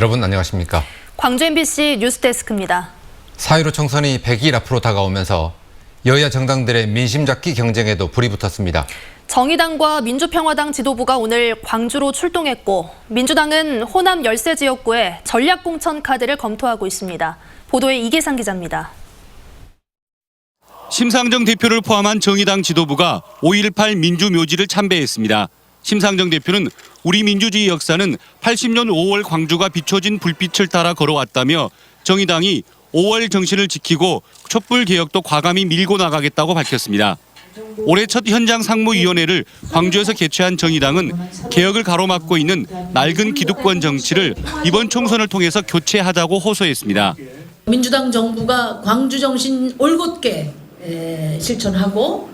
여러분 안녕하십니까? 광주 MBC 뉴스데스크입니다. 4.15 총선이 100일 앞으로 다가오면서 여야 정당들의 민심 잡기 경쟁에도 불이 붙었습니다. 정의당과 민주평화당 지도부가 오늘 광주로 출동했고 민주당은 호남 열세 지역구에 전략공천 카드를 검토하고 있습니다. 보도에 이계상 기자입니다. 심상정 대표를 포함한 정의당 지도부가 5.18 민주묘지를 참배했습니다. 심상정 대표는 우리 민주주의 역사는 80년 5월 광주가 비춰진 불빛을 따라 걸어왔다며 정의당이 5월 정신을 지키고 촛불개혁도 과감히 밀고 나가겠다고 밝혔습니다. 올해 첫 현장 상무위원회를 광주에서 개최한 정의당은 개혁을 가로막고 있는 낡은 기득권 정치를 이번 총선을 통해서 교체하자고 호소했습니다. 민주당 정부가 광주 정신 올곧게 실천하고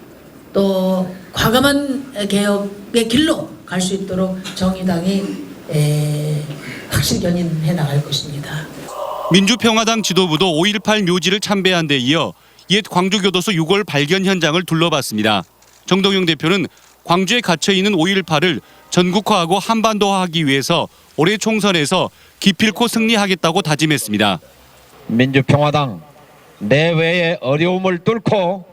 또 과감한 개혁의 길로 갈 수 있도록 정의당이 확실히 견인해 나갈 것입니다. 민주평화당 지도부도 5.18 묘지를 참배한 데 이어 옛 광주교도소 6월 발견 현장을 둘러봤습니다. 정동영 대표는 광주에 갇혀있는 5.18을 전국화하고 한반도화하기 위해서 올해 총선에서 기필코 승리하겠다고 다짐했습니다. 민주평화당 내외의 어려움을 뚫고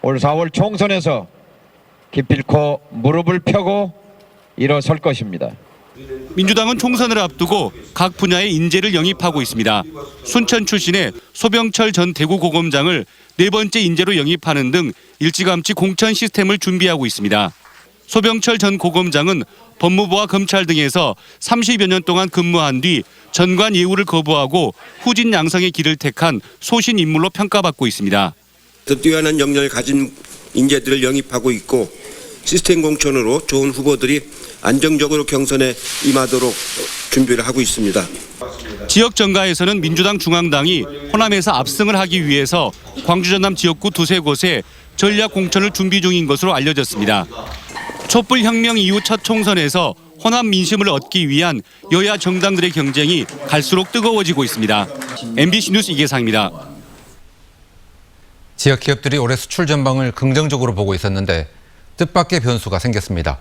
올 4월 총선에서 기필코 무릎을 펴고 일어설 것입니다. 민주당은 총선을 앞두고 각 분야의 인재를 영입하고 있습니다. 순천 출신의 소병철 전 대구고검장을 네 번째 인재로 영입하는 등 일찌감치 공천 시스템을 준비하고 있습니다. 소병철 전 고검장은 법무부와 검찰 등에서 30여 년 동안 근무한 뒤 전관 예우를 거부하고 후진 양성의 길을 택한 소신 인물로 평가받고 있습니다. 더 뛰어난 역량을 가진 인재들을 영입하고 있고 시스템 공천으로 좋은 후보들이 안정적으로 경선에 임하도록 준비를 하고 있습니다. 지역 정가에서는 민주당 중앙당이 호남에서 압승을 하기 위해서 광주 전남 지역구 두세 곳에 전략 공천을 준비 중인 것으로 알려졌습니다. 촛불혁명 이후 첫 총선에서 호남 민심을 얻기 위한 여야 정당들의 경쟁이 갈수록 뜨거워지고 있습니다. MBC 뉴스 이계상입니다. 지역 기업들이 올해 수출 전망을 긍정적으로 보고 있었는데 뜻밖의 변수가 생겼습니다.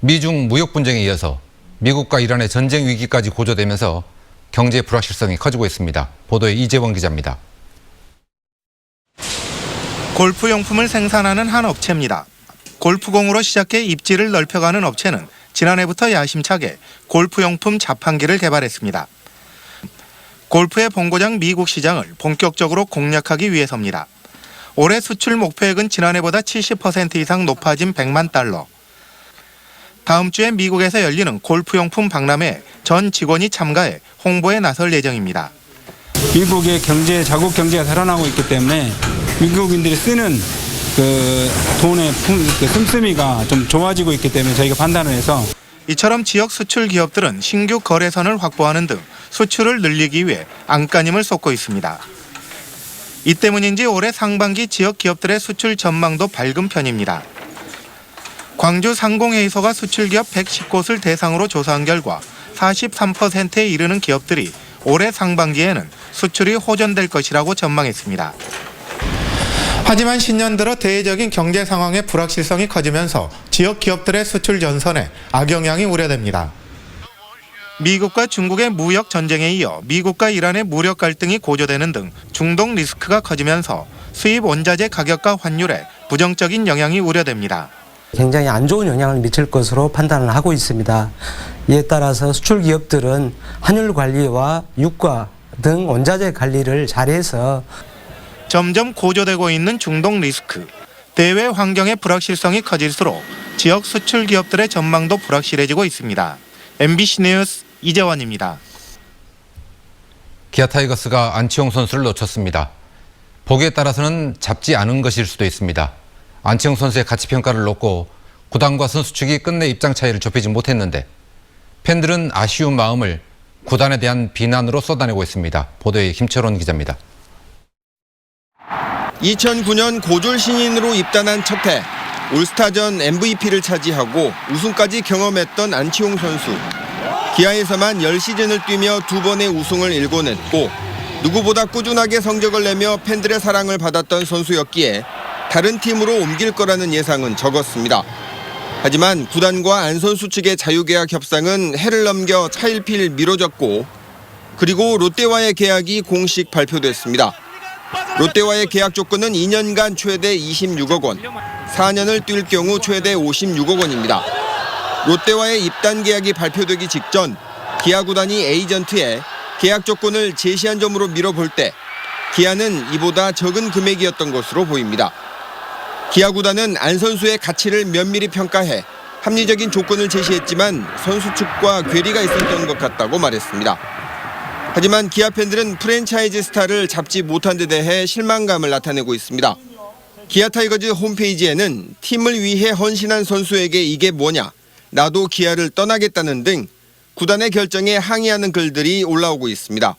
미중 무역 분쟁에 이어서 미국과 이란의 전쟁 위기까지 고조되면서 경제 불확실성이 커지고 있습니다. 보도에 이재원 기자입니다. 골프용품을 생산하는 한 업체입니다. 골프공으로 시작해 입지를 넓혀가는 업체는 지난해부터 야심차게 골프용품 자판기를 개발했습니다. 골프의 본고장 미국 시장을 본격적으로 공략하기 위해서입니다. 올해 수출 목표액은 지난해보다 70% 이상 높아진 100만 달러. 다음 주에 미국에서 열리는 골프용품 박람회에 전 직원이 참가해 홍보에 나설 예정입니다. 미국의 자국 경제가 살아나고 있기 때문에 미국인들이 쓰는 돈의 씀씀이가 좀 좋아지고 있기 때문에 저희가 판단을 해서 이처럼 지역 수출 기업들은 신규 거래선을 확보하는 등 수출을 늘리기 위해 안간힘을 쏟고 있습니다. 이 때문인지 올해 상반기 지역 기업들의 수출 전망도 밝은 편입니다. 광주 상공회의소가 수출기업 110곳을 대상으로 조사한 결과 43%에 이르는 기업들이 올해 상반기에는 수출이 호전될 것이라고 전망했습니다. 하지만 신년 들어 대외적인 경제 상황의 불확실성이 커지면서 지역 기업들의 수출 전선에 악영향이 우려됩니다. 미국과 중국의 무역 전쟁에 이어 미국과 이란의 무력 갈등이 고조되는 등 중동 리스크가 커지면서 수입 원자재 가격과 환율에 부정적인 영향이 우려됩니다. 굉장히 안 좋은 영향을 미칠 것으로 판단을 하고 있습니다. 이에 따라서 수출 기업들은 환율 관리와 유가 등 원자재 관리를 잘해서 점점 고조되고 있는 중동 리스크, 대외 환경의 불확실성이 커질수록 지역 수출 기업들의 전망도 불확실해지고 있습니다. MBC 뉴스 이재원입니다. 기아 타이거스가 안치홍 선수를 놓쳤습니다. 보기에 따라서는 잡지 않은 것일 수도 있습니다. 안치홍 선수의 가치평가를 놓고 구단과 선수 측이 끝내 입장 차이를 좁히지 못했는데 팬들은 아쉬운 마음을 구단에 대한 비난으로 쏟아내고 있습니다. 보도에 김철원 기자입니다. 2009년 고졸 신인으로 입단한 첫 해 올스타전 MVP를 차지하고 우승까지 경험했던 안치홍 선수. 기아에서만 10시즌을 뛰며 2번의 우승을 일궈냈고 누구보다 꾸준하게 성적을 내며 팬들의 사랑을 받았던 선수였기에 다른 팀으로 옮길 거라는 예상은 적었습니다. 하지만 구단과 안 선수 측의 자유계약 협상은 해를 넘겨 차일피일 미뤄졌고 그리고 롯데와의 계약이 공식 발표됐습니다. 롯데와의 계약 조건은 2년간 최대 26억 원, 4년을 뛸 경우 최대 56억 원입니다. 롯데와의 입단 계약이 발표되기 직전 기아 구단이 에이전트에 계약 조건을 제시한 점으로 밀어볼 때 기아는 이보다 적은 금액이었던 것으로 보입니다. 기아 구단은 안 선수의 가치를 면밀히 평가해 합리적인 조건을 제시했지만 선수 측과 괴리가 있었던 것 같다고 말했습니다. 하지만 기아 팬들은 프랜차이즈 스타를 잡지 못한 데 대해 실망감을 나타내고 있습니다. 기아 타이거즈 홈페이지에는 팀을 위해 헌신한 선수에게 이게 뭐냐, 나도 기아를 떠나겠다는 등 구단의 결정에 항의하는 글들이 올라오고 있습니다.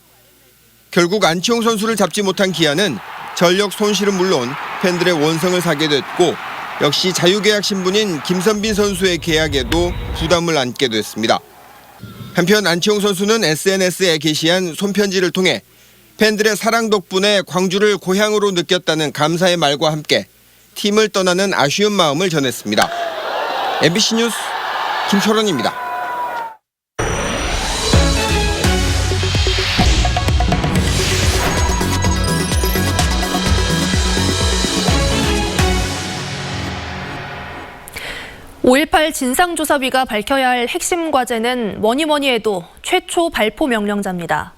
결국 안치홍 선수를 잡지 못한 기아는 전력 손실은 물론 팬들의 원성을 사게 됐고 역시 자유계약 신분인 김선빈 선수의 계약에도 부담을 안게 됐습니다. 한편 안치홍 선수는 SNS에 게시한 손편지를 통해 팬들의 사랑 덕분에 광주를 고향으로 느꼈다는 감사의 말과 함께 팀을 떠나는 아쉬운 마음을 전했습니다. MBC 뉴스 김철원입니다. (5.18) 진상조사위가 밝혀야 할 핵심 과제는 뭐니 해도 최초 발포 명령자입니다.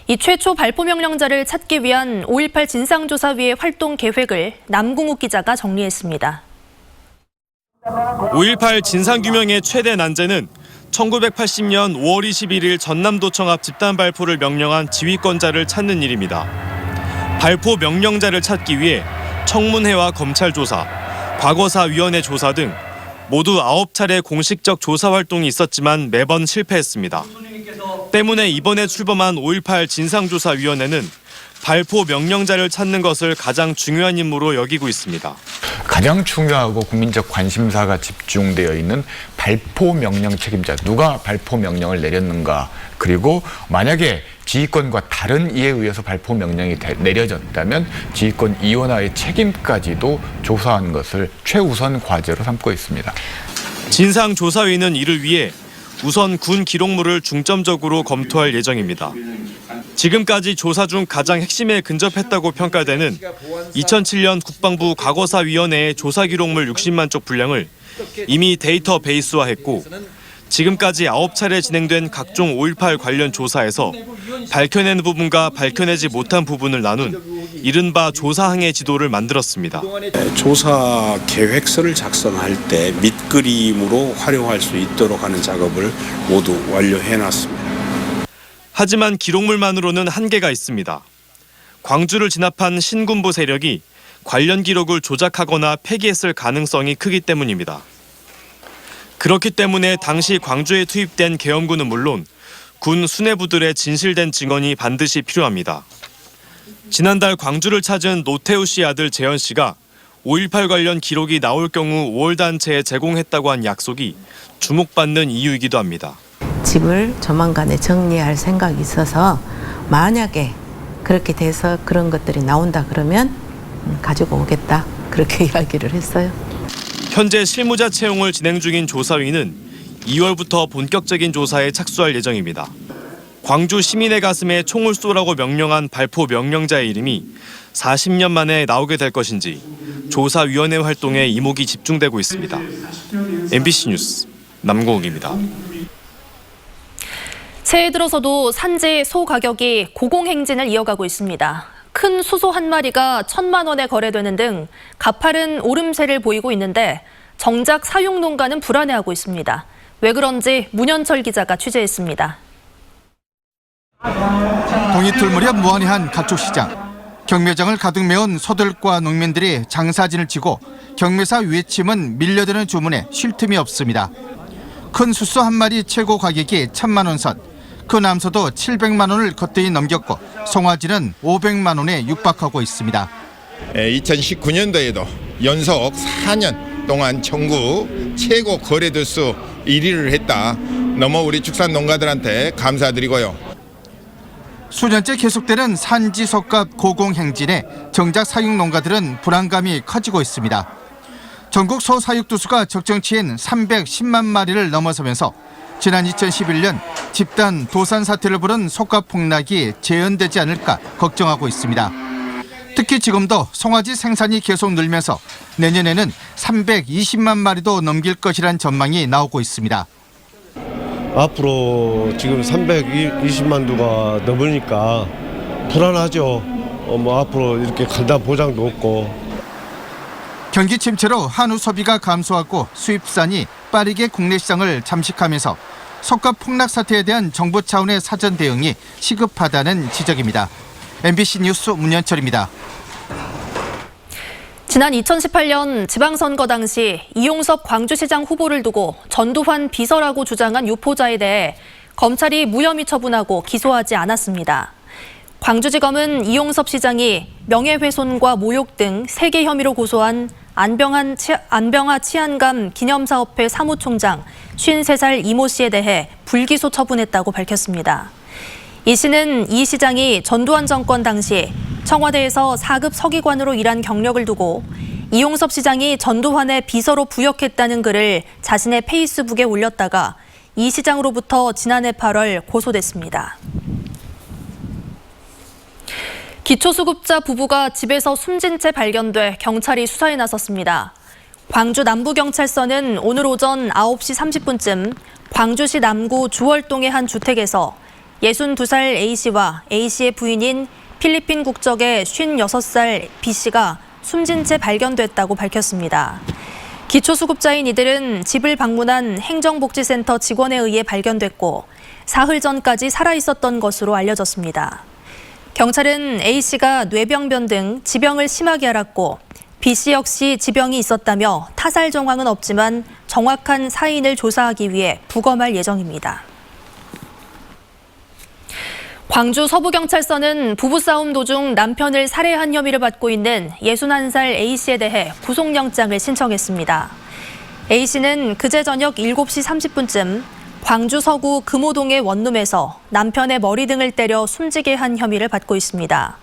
이 최초 발포 명령자를 찾기 위한 (5.18) 진상조사위의 활동 계획을 남궁욱 기자가 정리했습니다. 5.18 진상규명의 최대 난제는 1980년 5월 21일 전남도청 앞 집단 발포를 명령한 지휘권자를 찾는 일입니다. 발포 명령자를 찾기 위해 청문회와 검찰 조사, 과거사위원회 조사 등 모두 9차례 공식적 조사 활동이 있었지만 매번 실패했습니다. 때문에 이번에 출범한 5.18 진상조사위원회는 발포 명령자를 찾는 것을 가장 중요한 임무로 여기고 있습니다. 가장 중요하고 국민적 관심사가 집중되어 있는 발포 명령 책임자, 누가 발포 명령을 내렸는가, 그리고 만약에 지휘권과 다른 이에 의해서 발포 명령이 내려졌다면 지휘권 이원화의 책임까지도 조사하는 것을 최우선 과제로 삼고 있습니다. 진상조사위는 이를 위해 우선 군 기록물을 중점적으로 검토할 예정입니다. 지금까지 조사 중 가장 핵심에 근접했다고 평가되는 2007년 국방부 과거사위원회의 조사 기록물 60만 쪽 분량을 이미 데이터베이스화했고 지금까지 9차례 진행된 각종 5.18 관련 조사에서 밝혀낸 부분과 밝혀내지 못한 부분을 나눈 이른바 조사항의 지도를 만들었습니다. 조사 계획서를 작성할 때 밑그림으로 활용할 수 있도록 하는 작업을 모두 완료해놨습니다. 하지만 기록물만으로는 한계가 있습니다. 광주를 진압한 신군부 세력이 관련 기록을 조작하거나 폐기했을 가능성이 크기 때문입니다. 그렇기 때문에 당시 광주에 투입된 계엄군은 물론 군 수뇌부들의 진실된 증언이 반드시 필요합니다. 지난달 광주를 찾은 노태우 씨 아들 재현 씨가 5.18 관련 기록이 나올 경우 5월 단체에 제공했다고 한 약속이 주목받는 이유이기도 합니다. 집을 조만간에 정리할 생각이 있어서 만약에 그렇게 돼서 그런 것들이 나온다 그러면 가지고 오겠다, 그렇게 이야기를 했어요. 현재 실무자 채용을 진행 중인 조사위는 2월부터 본격적인 조사에 착수할 예정입니다. 광주 시민의 가슴에 총을 쏘라고 명령한 발포 명령자의 이름이 40년 만에 나오게 될 것인지 조사위원회 활동에 이목이 집중되고 있습니다. MBC 뉴스 남궁욱입니다. 새해 들어서도 산지 소 가격이 고공행진을 이어가고 있습니다. 큰 수소 한 마리가 1,000만 원에 거래되는 등 가파른 오름세를 보이고 있는데 정작 사육 농가는 불안해하고 있습니다. 왜 그런지 문현철 기자가 취재했습니다. 동이틀 무렵 무한히한 가축시장. 경매장을 가득 메운 소들과 농민들이 장사진을 치고 경매사 외침은 밀려드는 주문에 쉴 틈이 없습니다. 큰 수소 한 마리 최고 가격이 1,000만 원 선. 그 남서도 700만 원을 거뜬히 넘겼고 송아지는 500만 원에 육박하고 있습니다. 2019년도에도 연속 4년 동안 전국 최고 거래대수 1위를 했다. 너무 우리 축산 농가들한테 감사드리고요. 수년째 계속되는 산지 소값 고공행진에 정작 사육 농가들은 불안감이 커지고 있습니다. 전국 소 사육도 수가 적정치인 310만 마리를 넘어서면서 지난 2011년 집단 도산 사태를 부른 소가 폭락이 재현되지 않을까 걱정하고 있습니다. 특히 지금도 송아지 생산이 계속 늘면서 내년에는 320만 마리도 넘길 것이란 전망이 나오고 있습니다. 앞으로 지금 320만 두가 넘으니까 불안하죠. 앞으로 이렇게 간다 보장도 없고. 경기 침체로 한우 소비가 감소하고 수입산이 빠르게 국내 시장을 잠식하면서 속값 폭락 사태에 대한 정부 차원의 사전 대응이 시급하다는 지적입니다. MBC 뉴스 문현철입니다. 지난 2018년 지방선거 당시 이용섭 광주시장 후보를 두고 전두환 비서라고 주장한 유포자에 대해 검찰이 무혐의 처분하고 기소하지 않았습니다. 광주지검은 이용섭 시장이 명예훼손과 모욕 등 3개 혐의로 고소한 안병하 치안감 기념사업회 사무총장 53살 이모 씨에 대해 불기소 처분했다고 밝혔습니다. 이 씨는 이 시장이 전두환 정권 당시 청와대에서 4급 서기관으로 일한 경력을 두고 이용섭 시장이 전두환의 비서로 부역했다는 글을 자신의 페이스북에 올렸다가 이 시장으로부터 지난해 8월 고소됐습니다. 기초수급자 부부가 집에서 숨진 채 발견돼 경찰이 수사에 나섰습니다. 광주 남부경찰서는 오늘 오전 9시 30분쯤 광주시 남구 주월동의 한 주택에서 62살 A씨와 A씨의 부인인 필리핀 국적의 56살 B씨가 숨진 채 발견됐다고 밝혔습니다. 기초수급자인 이들은 집을 방문한 행정복지센터 직원에 의해 발견됐고 사흘 전까지 살아있었던 것으로 알려졌습니다. 경찰은 A씨가 뇌병변 등 지병을 심하게 앓았고 B씨 역시 지병이 있었다며 타살 정황은 없지만 정확한 사인을 조사하기 위해 부검할 예정입니다. 광주 서부경찰서는 부부싸움 도중 남편을 살해한 혐의를 받고 있는 61살 A씨에 대해 구속영장을 신청했습니다. A씨는 그제 저녁 7시 30분쯤 광주 서구 금호동의 원룸에서 남편의 머리 등을 때려 숨지게 한 혐의를 받고 있습니다.